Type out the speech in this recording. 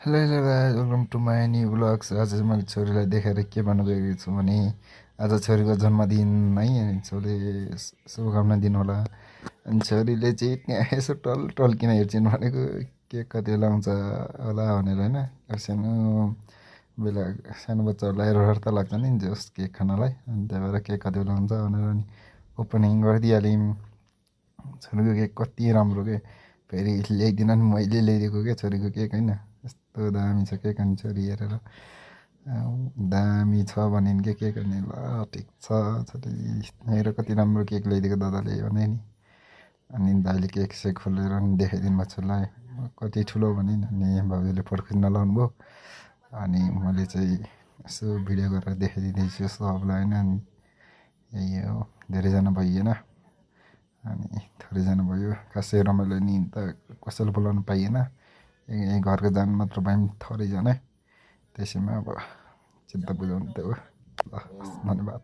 Hello hello guys welcome to my new blogs. आज चाहिँ मैले छोरीलाई देखाएर के भन्न गएको छु भने आज छोरीको जन्मदिन है। अनि छोरीले शुभकामना दिनु होला। अनि छोरीले चाहिँ त्यहाँ यसो टल्किन हेर्छिन् भनेको केक कति लाउँछ होला भनेर होइन। सानो बेला सानो बच्चाहरूलाई रहर त लाग्छ नि जस केक खानलाई। अनि त्यही भएर केक कति लाउँछ भनेर अनि ओपनिङ गरिदिइहाल्यौँ। छोरीको केक कति राम्रो के, फेरि ल्याइदिन नि मैले ल्याइदिएको क्या छोरीको केक होइन। यस्तो दामी छ केक। अनि छोरी हेरेर दामी छ भने के केक अनि ल ठिक छ छोरी हेर कति राम्रो केक ल्याइदिएको दादाले भने नि। अनि दाइले केक सेक खोलेर नि देखाइदिनु भएको छोरीलाई कति ठुलो भने नि। अनि भाउजूले फोटो खिच्न लाउनु भयो। अनि मैले चाहिँ यसो भिडियो गरेर देखाइदिँदैछु सबलाई होइन। अनि यही हो, धेरैजना भइएन अनि थोरैजना भयो। खासै रमाइलो नि त कसैलाई बोलाउनु पाइएन। यही घरको जान मात्र भयौँ थोरैजना। त्यसैमा अब चित्त बुझाउनु त हो। ल धन्यवाद।